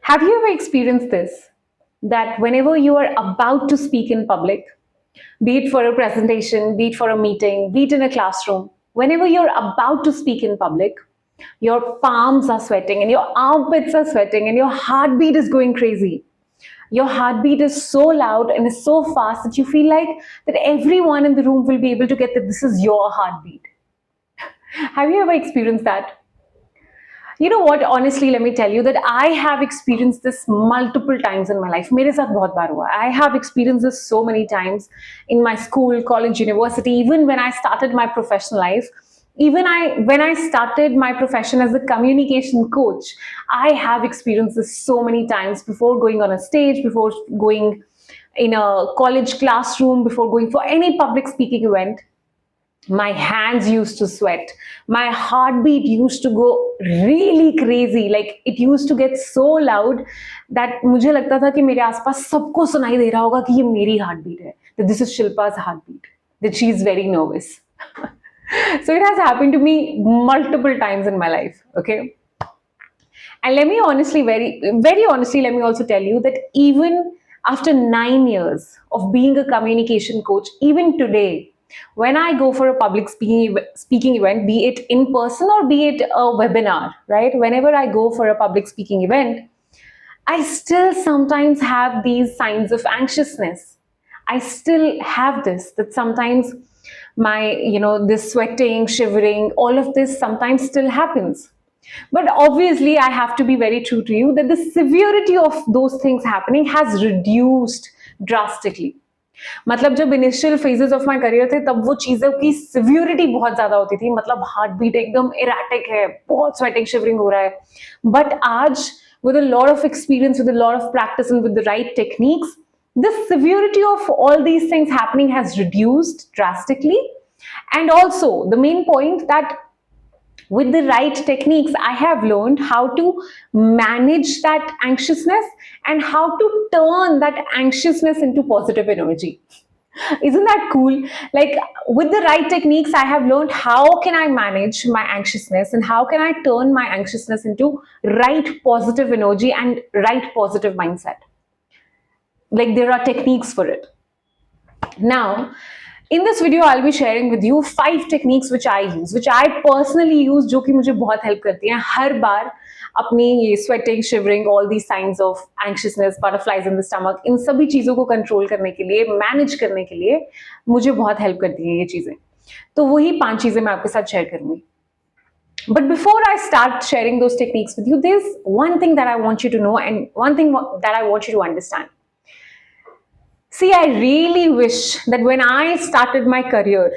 Have you ever experienced this? That whenever you are about to speak in public, be it for a presentation, be it for a meeting, be it in a classroom, whenever you're about to speak in public, your palms are sweating and your armpits are sweating and your heartbeat is going crazy. Your heartbeat is so loud and is so fast that you feel like that everyone in the room will be able to get that this is your heartbeat. Have you ever experienced that? You know what? Honestly, let me tell you that I have experienced this multiple times in my life. मेरे साथ बहुत बार हुआ. I have experienced this so many times in my school, college, university, even when I started my professional life. When I started my profession as a communication coach, I have experienced this so many times before going on a stage, before going in a college classroom, before going for any public speaking event. My hands used to sweat, my heartbeat used to go really crazy, like it used to get so loud that मुझे लगता था कि मेरे आसपास सबको सुनाई दे रहा होगा कि ये मेरी heartbeat है, that this is Shilpa's heartbeat, that she is very nervous. So it has happened to me multiple times in my life, okay? And let me honestly, very honestly, let me also tell you that even after 9 years of being a communication coach, even today, when I go for a public speaking event, be it in person or be it a webinar, right? Whenever I go for a public speaking event, I still sometimes have these signs of anxiousness. I still have this, that sometimes this sweating, shivering, all of this sometimes still happens. But obviously, I have to be very true to you that the severity of those things happening has reduced drastically. मतलब जब initial phases of my career थे तब वो चीज़ों की severity बहुत ज़्यादा होती थी, मतलब हार्ट बीट एकदम इरेटिक है, बहुत स्वेटिंग शिवरिंग हो रहा है. बट आज with a lot of experience, with a lot of practice and with the right techniques, the severity of all these things happening has reduced drastically. And also the main point that with the right techniques, I have learned how to manage that anxiousness and how to turn that anxiousness into positive energy. Isn't that cool? Like with the right techniques, I have learned how can I manage my anxiousness and how can I turn my anxiousness into right positive energy and right positive mindset. Like there are techniques for it. Now, in this video, I'll be sharing with you 5 techniques which I use, which I personally use, जो कि मुझे बहुत help करती हैं हर बार अपनी ये sweating, shivering, all these signs of anxiousness, butterflies in the stomach, इन सभी चीज़ों को control करने के लिए, manage करने के लिए मुझे बहुत help करती हैं ये चीज़ें. तो वही 5 चीज़ें मैं आपके साथ share करूँगी. But before I start sharing those techniques with you, there's one thing that I want you to know and one thing that I want you to understand. See, I really wish that when I started my career,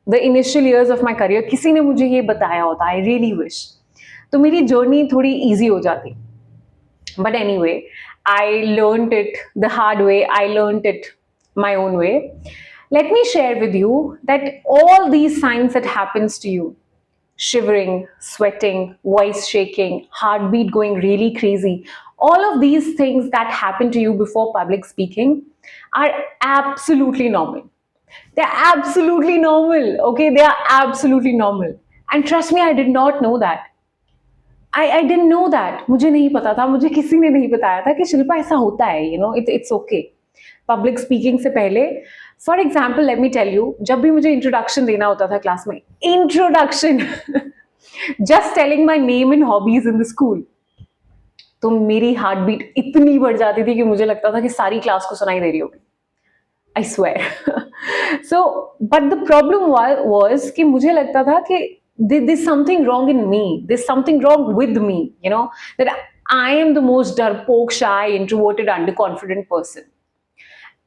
the initial years of my career, किसी ने मुझे ये बताया होता. I really wish. तो मेरी journey थोड़ी easy हो जाती. But anyway, I learned it the hard way. I learned it my own way. Let me share with you that all these signs that happens to you, shivering, sweating, voice shaking, heartbeat going really crazy, all of these things that happen to you before public speaking are absolutely normal. They're absolutely normal, okay? They are absolutely normal. And trust me, I did not know that. I didn't know that. मुझे नहीं पता था, मुझे किसी ने नहीं बताया था कि शिल्पा ऐसा होता है, you know, it's okay. Public speaking से पहले, for example, let me tell you, जब भी मुझे introduction देना होता था क्लास में, introduction, just telling my name and hobbies in the school, तो मेरी हार्ट बीट इतनी बढ़ जाती थी कि मुझे लगता था कि सारी क्लास को सुनाई दे रही होगी. I swear. So, but the problem was कि मुझे लगता था कि there's something wrong in me. There's something wrong with me, you know, that I am the most darpoke, shy, introverted, underconfident person.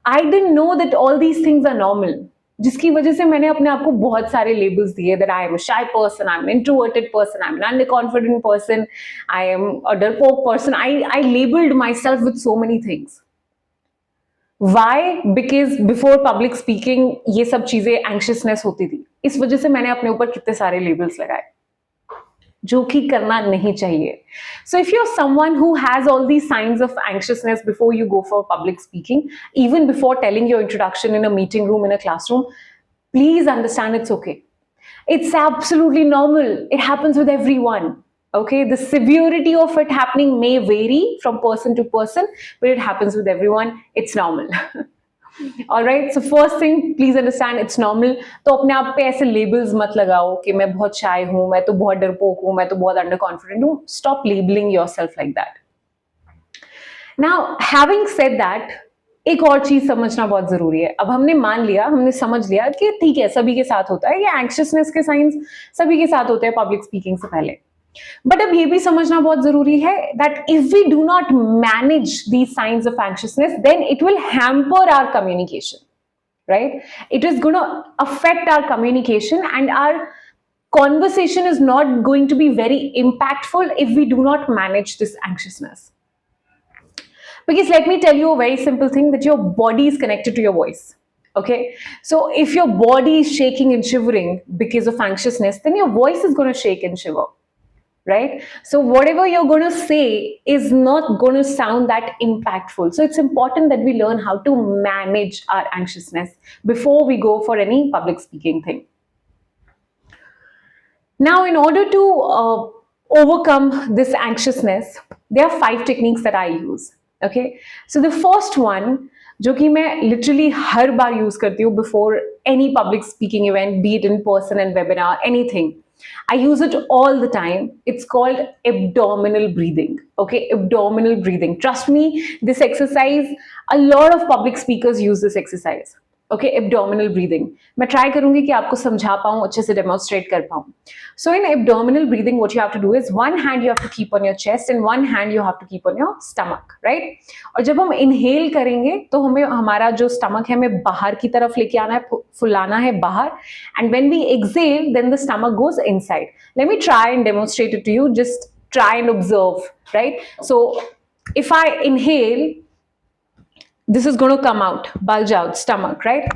I didn't know that all these things are normal. जिसकी वजह से मैंने अपने आप को बहुत सारे labels दिए that I am a shy person, I'm an introverted person, I'm an underconfident person, I am a darpoke person. I labeled myself with so many things. Why? Because before public speaking ये सब चीजें anxiousness होती थी. इस वजह से मैंने अपने ऊपर कितने सारे labels लगाए जो कि करना नहीं चाहिए. So if you're someone who has all these signs of anxiousness before you go for public speaking, even before telling your introduction in a meeting room, in a classroom, please understand it's okay. It's absolutely normal. It happens with everyone. Okay, the severity of it happening may vary from person to person, but it happens with everyone. It's normal. All right, so first thing, please understand it's normal. तो अपने आप पे ऐसे labels मत लगाओ कि मैं बहुत shy हूँ, मैं तो बहुत डरपोक हूँ, मैं तो बहुत underconfident हूँ. Stop labeling yourself like that. Now, having said that, एक और चीज समझना बहुत जरूरी है. अब हमने मान लिया, हमने समझ लिया कि ठीक है, सभी के साथ होता है, ये एंक्शियसनेस के साइंस सभी के साथ होते हैं पब्लिक स्पीकिंग से पहले. बट अब ये भी समझना बहुत जरूरी है that if we do not manage these signs of anxiousness then it will hamper our communication, right? It is going to affect our communication and our conversation is not going to be very impactful if we do not manage this anxiousness. Because let me tell you a very simple thing, that your body is connected to your voice. Okay, so if your body is shaking and shivering because of anxiousness, then your voice is going to shake and shiver, right? So whatever you're going to say is not going to sound that impactful. So it's important that we learn how to manage our anxiousness before we go for any public speaking thing. Now, in order to overcome this anxiousness, there are 5 techniques that I use. Okay, so the first one, जो कि मैं literally हर बार use करती हूँ before any public speaking event, be it in person and webinar, anything. I use it all the time. It's called abdominal breathing. Okay, abdominal breathing. Trust me, this exercise, a lot of public speakers use this exercise. Okay, abdominal breathing. मैं try करूँगी कि आपको समझा पाऊँ, अच्छे से demonstrate कर पाऊँ. So in abdominal breathing, what you have to do is one hand you have to keep on your chest and one hand you have to keep on your stomach, right? और जब हम inhale करेंगे तो हमें हमारा जो stomach है हमें बाहर की तरफ लेके आना है, फुलाना है बाहर. And when we exhale, then the stomach goes inside. Let me try and demonstrate it to you. Just try and observe, right? So if I inhale, this is going to come out, bulge out, stomach, right?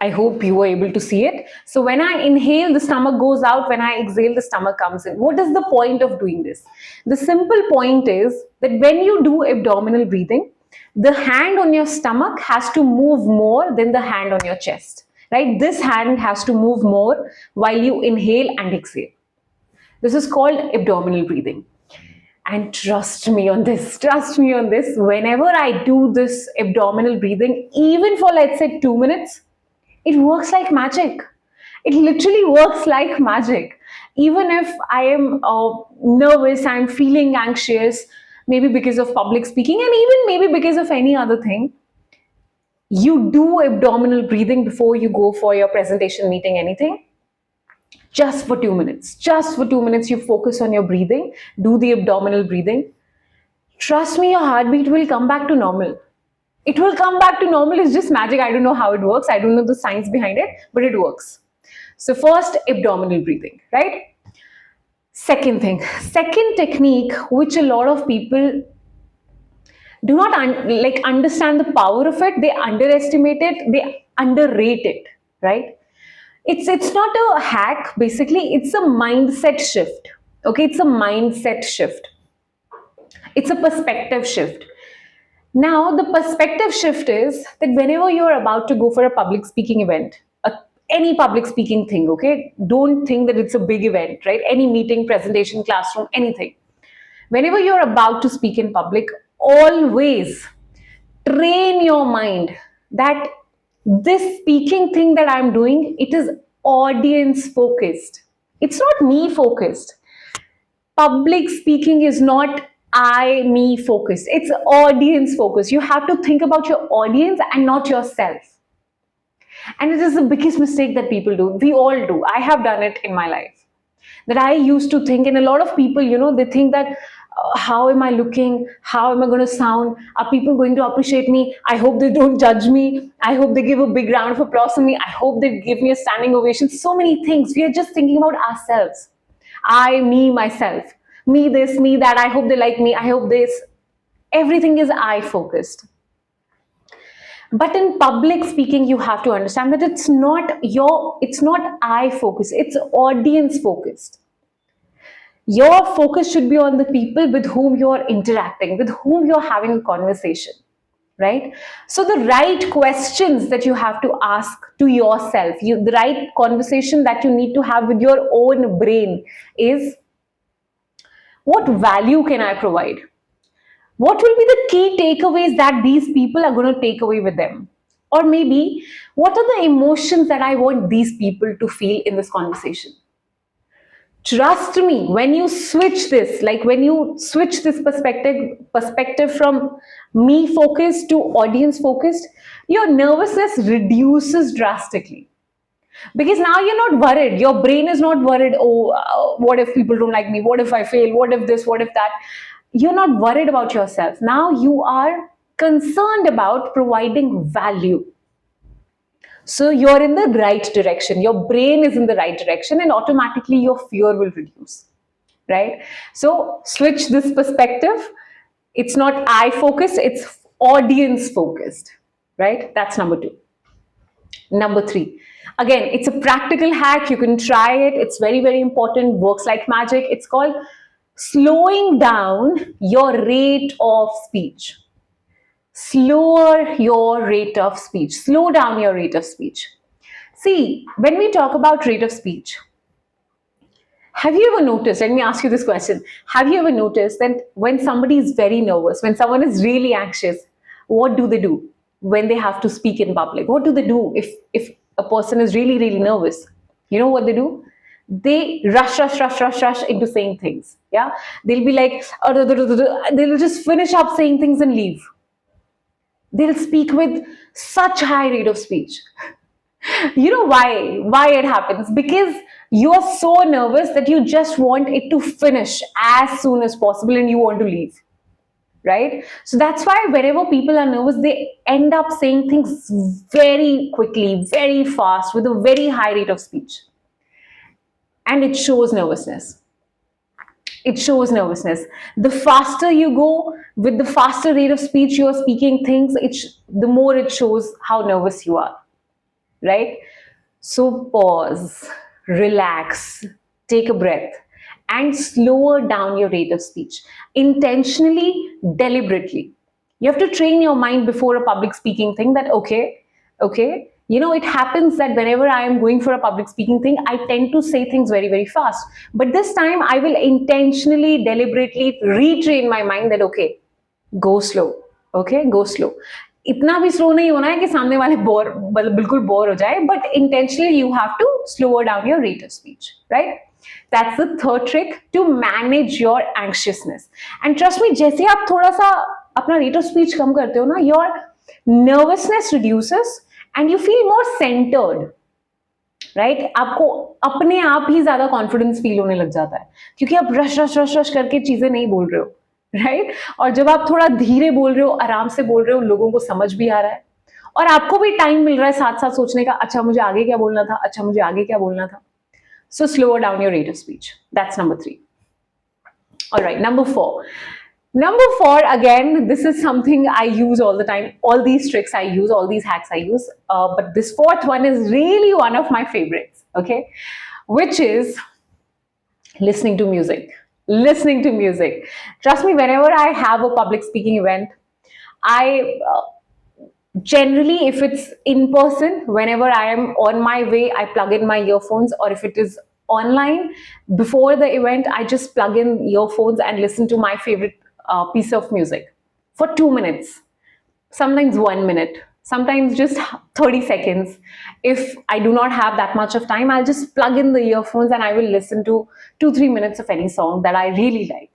I hope you were able to see it. So when I inhale, the stomach goes out. When I exhale, the stomach comes in. What is the point of doing this? The simple point is that when you do abdominal breathing, the hand on your stomach has to move more than the hand on your chest, right? This hand has to move more while you inhale and exhale. This is called abdominal breathing. And trust me on this, whenever I do this abdominal breathing, even for let's say 2 minutes, it works like magic. It literally works like magic. Even if I am nervous, I'm feeling anxious, maybe because of public speaking and even maybe because of any other thing, you do abdominal breathing before you go for your presentation, meeting, anything. Just for 2 minutes. Just for 2 minutes, you focus on your breathing, do the abdominal breathing. Trust me, your heartbeat will come back to normal. It will come back to normal. It's just magic. I don't know how it works. I don't know the science behind it, but it works. So first, abdominal breathing, right? Second thing, second technique, which a lot of people do not understand the power of it. They underestimate it. They underrate it, right? It's not a hack. Basically, it's a mindset shift. Okay, it's a mindset shift. It's a perspective shift. Now, the perspective shift is that whenever you're about to go for a public speaking event, any public speaking thing, okay, don't think that it's a big event, right? Any meeting, presentation, classroom, anything. Whenever you're about to speak in public, always train your mind that this speaking thing that I'm doing, it is audience focused. It's not me focused. Public speaking is not I, me focused. It's audience focused. You have to think about your audience and not yourself. And it is the biggest mistake that people do. We all do. I have done it in my life. That I used to think, and a lot of people, they think that how am I looking? How am I going to sound? Are people going to appreciate me? I hope they don't judge me. I hope they give a big round of applause for me. I hope they give me a standing ovation. So many things. We are just thinking about ourselves. I, me, myself. Me this, me that. I hope they like me. I hope this. Everything is I focused. But in public speaking, you have to understand that it's not I focused. It's audience focused. Your focus should be on the people with whom you're interacting, with whom you're having a conversation. right? So the right questions that you have to ask to yourself, the right conversation that you need to have with your own brain is, what value can I provide? What will be the key takeaways that these people are going to take away with them? Or maybe, what are the emotions that I want these people to feel in this conversation? Trust me, when you switch this, like when you switch this perspective from me focused to audience focused, your nervousness reduces drastically. Because now you're not worried. Your brain is not worried, oh, what if people don't like me? What if I fail? What if this? What if that? You're not worried about yourself. Now you are concerned about providing value. So you're in the right direction. Your brain is in the right direction, and automatically your fear will reduce. Right? So switch this perspective. It's not I focused, it's audience focused. Right? That's number two. Number three, again, it's a practical hack. You can try it. It's very, very important. Works like magic. It's called slowing down your rate of speech. Slower your rate of speech. Slow down your rate of speech. See, when we talk about rate of speech, have you ever noticed? Let me ask you this question. Have you ever noticed that when somebody is very nervous, when someone is really anxious, what do they do when they have to speak in public? What do they do if a person is really, really nervous? You know what they do? They rush into saying things. Yeah. They'll be like, they'll just finish up saying things and leave. They'll speak with such high rate of speech. You know why it happens? Because you're so nervous that you just want it to finish as soon as possible and you want to leave, right? So that's why wherever people are nervous, they end up saying things very quickly, very fast, with a very high rate of speech, and it shows nervousness. It shows nervousness. The faster you go with the faster rate of speech you are speaking things, the more it shows how nervous you are, right? So pause, relax, take a breath, and slower down your rate of speech. Intentionally, deliberately. You have to train your mind before a public speaking thing that, okay, it happens that whenever I am going for a public speaking thing, I tend to say things very, very fast. But this time, I will intentionally, deliberately retrain my mind that, okay, go slow. Okay, go slow. इतना भी slow नहीं होना है कि सामने वाले bore बिल्कुल bore हो जाए, but intentionally you have to slower down your rate of speech, right? That's the third trick to manage your anxiousness. And trust me, जैसे आप थोड़ा सा अपना रेट ऑफ स्पीच कम करते हो ना, your nervousness reduces and you feel more centred, right? आपको अपने आप ही ज्यादा कॉन्फिडेंस फील होने लग जाता है, क्योंकि आप रश रश रश रश करके चीजें नहीं बोल रहे हो, राइट? और जब आप थोड़ा धीरे बोल रहे हो, आराम से बोल रहे हो, लोगों को समझ भी आ रहा है और आपको भी टाइम मिल रहा है साथ साथ सोचने का, अच्छा मुझे आगे क्या बोलना था, अच्छा मुझे आगे क्या बोलना था. So slower down your rate of speech. That's number 3. All right, number 4. Number 4, again, this is something I use all the time. All these tricks I use, all these hacks I use. But this fourth one is really one of my favorites, okay? Which is listening to music. Listening to music. Trust me, whenever I have a public speaking event, I generally, if it's in person, whenever I am on my way, I plug in my earphones, or if it is online, before the event, I just plug in earphones and listen to my favorite piece of music for 2 minutes, sometimes 1 minute, sometimes just 30 seconds. If I do not have that much of time, I'll just plug in the earphones and I will listen to 2-3 minutes of any song that I really like.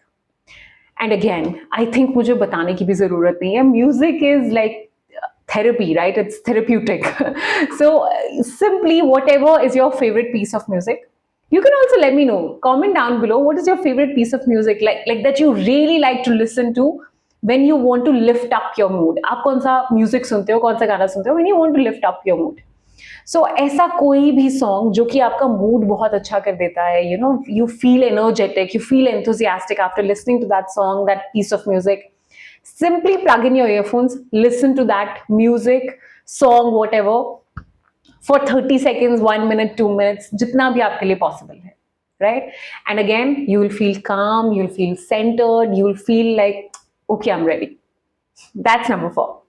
And again, I think मुझे बताने की भी ज़रूरत नहीं है. Music is like therapy, right? It's therapeutic. So simply, whatever is your favorite piece of music, you can also let me know. Comment down below, what is your favorite piece of music, like that you really like to listen to when you want to lift up your mood. आप कौन सा music सुनते हो, कौन सा गाना सुनते हो when you want to lift up your mood. So ऐसा कोई भी song जो कि आपका mood बहुत अच्छा कर देता है, you feel energetic, you feel enthusiastic after listening to that song, that piece of music. Simply plug in your earphones, listen to that music, song, whatever, for 30 seconds, 1 minute, 2 minutes, jitna bhi aapke liye possible hai, right? And again, you will feel calm, you'll feel centered, you'll feel like, okay, I'm ready. That's number 4.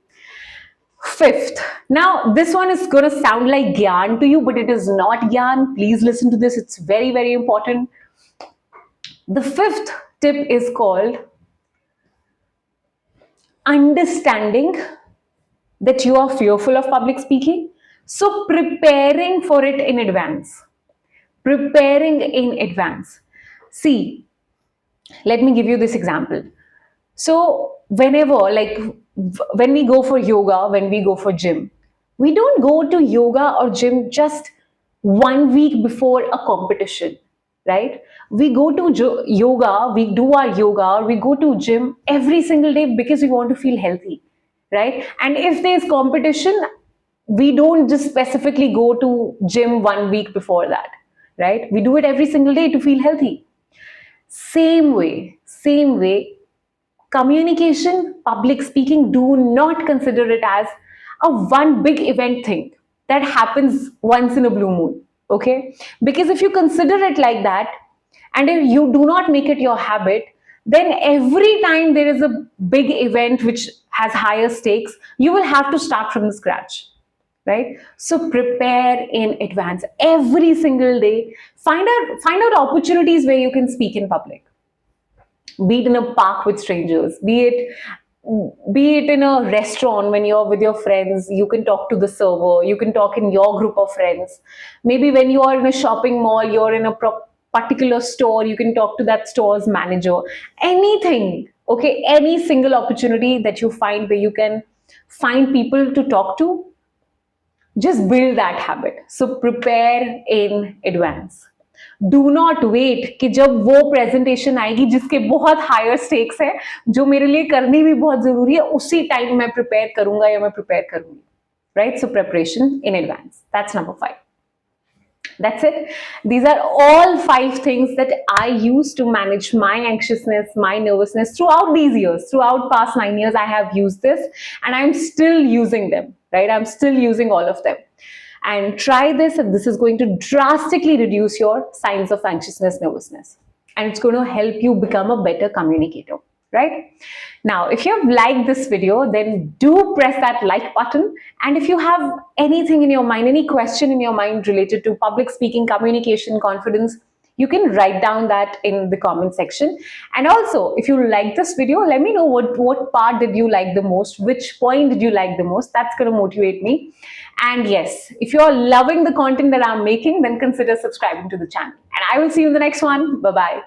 Fifth, now this one is going to sound like gyan to you, but it is not gyan. Please listen to this, it's very, very important. The fifth tip is called understanding that you are fearful of public speaking. So, preparing for it in advance. Preparing in advance. See, let me give you this example. So, whenever, like when we go for yoga, when we go for gym, we don't go to yoga or gym just 1 week before a competition, right? We go to yoga, we do our yoga, or we go to gym every single day because we want to feel healthy, right? And if there's competition, we don't just specifically go to gym 1 week before that, right? We do it every single day to feel healthy. Same way, communication, public speaking, do not consider it as a one big event thing that happens once in a blue moon. Okay? Because if you consider it like that, and if you do not make it your habit, then every time there is a big event which has higher stakes, you will have to start from the scratch. Right? So prepare in advance every single day. Find out opportunities where you can speak in public, be it in a park with strangers, be it in a restaurant when you're with your friends. You can talk to the server, you can talk in your group of friends. Maybe when you are in a shopping mall, you're in a particular store, you can talk to that store's manager. Anything, okay, any single opportunity that you find where you can find people to talk to, just build that habit. So prepare in advance. Do not wait कि जब वो presentation आएगी जिसके बहुत higher stakes है, जो मेरे लिए करनी भी बहुत जरूरी है, उसी टाइम मैं प्रिपेयर करूंगा या मैं प्रिपेयर करूंगी. Right? So preparation in advance. That's number 5. That's it. These are all 5 things that I use to manage my anxiousness, my nervousness throughout these years. Throughout past 9 years, I have used this and I'm still using them, right? I'm still using all of them. And try this, and this is going to drastically reduce your signs of anxiousness, nervousness. And it's going to help you become a better communicator, right? Now, if you have liked this video, then do press that like button. And if you have anything in your mind, any question in your mind related to public speaking, communication, confidence, you can write down that in the comment section. And also, if you like this video, let me know what part did you like the most, which point did you like the most. That's going to motivate me. And yes, if you're loving the content that I'm making, then consider subscribing to the channel. And I will see you in the next one. Bye-bye.